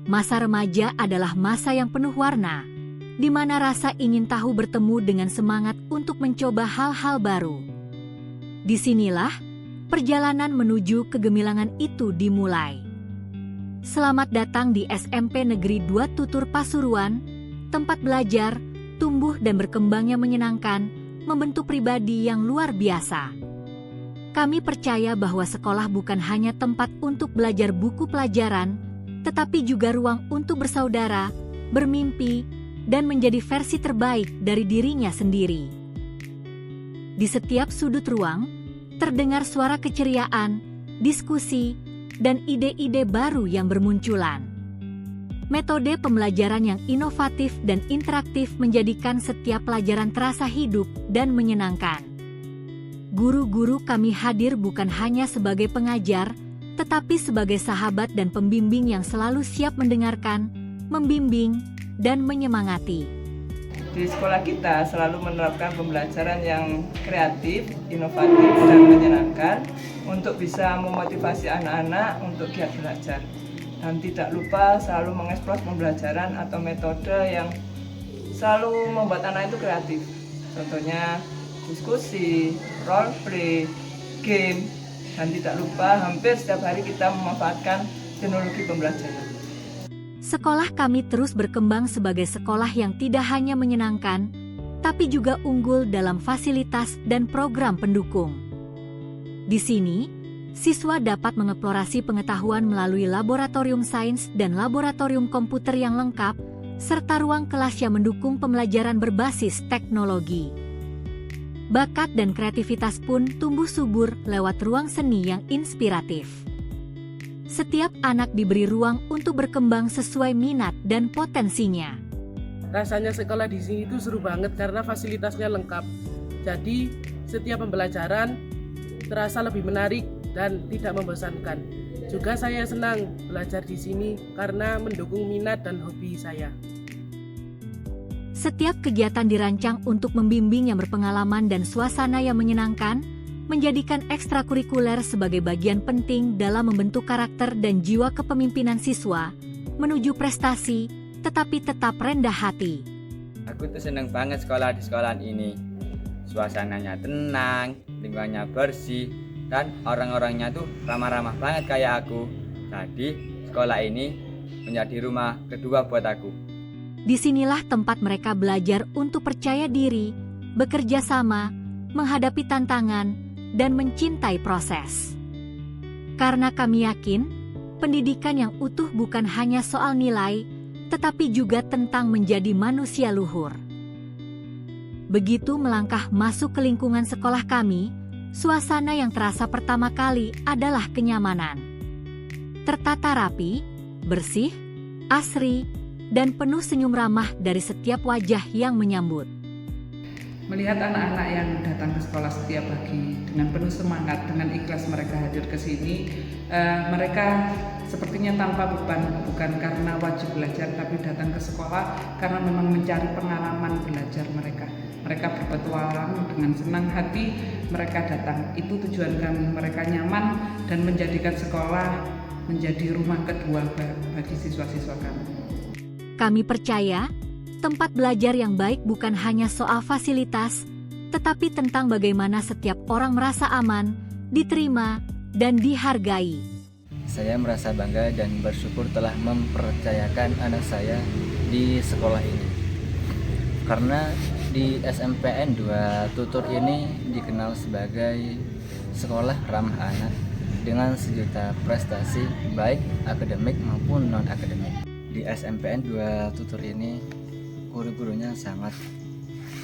Masa remaja adalah masa yang penuh warna, di mana rasa ingin tahu bertemu dengan semangat untuk mencoba hal-hal baru. Disinilah perjalanan menuju kegemilangan itu dimulai. Selamat datang di SMP Negeri 2 Tutur Pasuruan, tempat belajar, tumbuh dan berkembangnya menyenangkan, membentuk pribadi yang luar biasa. Kami percaya bahwa sekolah bukan hanya tempat untuk belajar buku pelajaran, tetapi juga ruang untuk bersaudara, bermimpi, dan menjadi versi terbaik dari dirinya sendiri. Di setiap sudut ruang, terdengar suara keceriaan, diskusi, dan ide-ide baru yang bermunculan. Metode pembelajaran yang inovatif dan interaktif menjadikan setiap pelajaran terasa hidup dan menyenangkan. Guru-guru kami hadir bukan hanya sebagai pengajar, tetapi sebagai sahabat dan pembimbing yang selalu siap mendengarkan, membimbing, dan menyemangati. Di sekolah kita selalu menerapkan pembelajaran yang kreatif, inovatif, dan menyenangkan untuk bisa memotivasi anak-anak untuk giat belajar. Dan tidak lupa selalu mengeksplor pembelajaran atau metode yang selalu membuat anak itu kreatif. Contohnya diskusi, role play, game, dan tidak lupa hampir setiap hari kita memanfaatkan teknologi pembelajaran. Sekolah kami terus berkembang sebagai sekolah yang tidak hanya menyenangkan, tapi juga unggul dalam fasilitas dan program pendukung. Di sini, siswa dapat mengeksplorasi pengetahuan melalui laboratorium sains dan laboratorium komputer yang lengkap, serta ruang kelas yang mendukung pembelajaran berbasis teknologi. Bakat dan kreativitas pun tumbuh subur lewat ruang seni yang inspiratif. Setiap anak diberi ruang untuk berkembang sesuai minat dan potensinya. Rasanya sekolah di sini itu seru banget karena fasilitasnya lengkap. Jadi, setiap pembelajaran terasa lebih menarik dan tidak membosankan. Juga saya senang belajar di sini karena mendukung minat dan hobi saya. Setiap kegiatan dirancang untuk membimbing yang berpengalaman dan suasana yang menyenangkan, menjadikan ekstrakurikuler sebagai bagian penting dalam membentuk karakter dan jiwa kepemimpinan siswa, menuju prestasi, tetapi tetap rendah hati. Aku tuh seneng banget sekolah di sekolah ini. Suasananya tenang, lingkungannya bersih, dan orang-orangnya tuh ramah-ramah banget kayak aku. Jadi, sekolah ini menjadi rumah kedua buat aku. Disinilah tempat mereka belajar untuk percaya diri, bekerja sama, menghadapi tantangan, dan mencintai proses. Karena kami yakin, pendidikan yang utuh bukan hanya soal nilai, tetapi juga tentang menjadi manusia luhur. Begitu melangkah masuk ke lingkungan sekolah kami, suasana yang terasa pertama kali adalah kenyamanan. Tertata rapi, bersih, asri, dan penuh senyum ramah dari setiap wajah yang menyambut. Melihat anak-anak yang datang ke sekolah setiap pagi dengan penuh semangat, dengan ikhlas mereka hadir ke sini, mereka sepertinya tanpa beban, bukan karena wajib belajar, tapi datang ke sekolah karena memang mencari pengalaman belajar mereka. Mereka berpetualang dengan senang hati, mereka datang. Itu tujuan kami, mereka nyaman dan menjadikan sekolah menjadi rumah kedua bagi siswa-siswa kami. Kami percaya, tempat belajar yang baik bukan hanya soal fasilitas, tetapi tentang bagaimana setiap orang merasa aman, diterima, dan dihargai. Saya merasa bangga dan bersyukur telah mempercayakan anak saya di sekolah ini. Karena di SMPN 2 Tutur ini dikenal sebagai sekolah ramah anak dengan sejuta prestasi baik akademik maupun non-akademik. Di SMPN 2 Tutur ini guru-gurunya sangat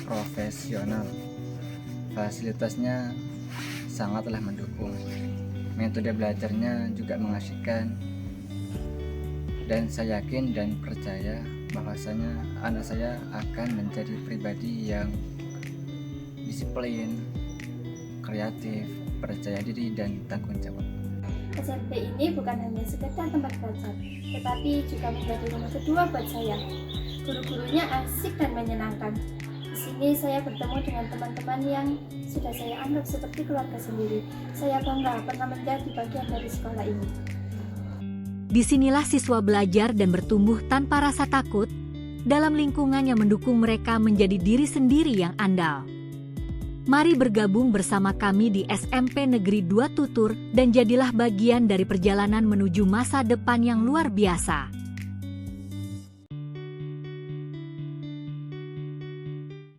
profesional, fasilitasnya sangatlah mendukung, metode belajarnya juga mengasyikkan, dan saya yakin dan percaya bahwasanya anak saya akan menjadi pribadi yang disiplin, kreatif, percaya diri, dan tanggung jawab. SMP ini bukan hanya sekedar tempat belajar, tetapi juga menjadi rumah kedua buat saya. Guru-gurunya asik dan menyenangkan. Di sini saya bertemu dengan teman-teman yang sudah saya anggap seperti keluarga sendiri. Saya bangga pernah menjadi bagian dari sekolah ini. Disinilah siswa belajar dan bertumbuh tanpa rasa takut dalam lingkungan yang mendukung mereka menjadi diri sendiri yang andal. Mari bergabung bersama kami di SMP Negeri 2 Tutur dan jadilah bagian dari perjalanan menuju masa depan yang luar biasa.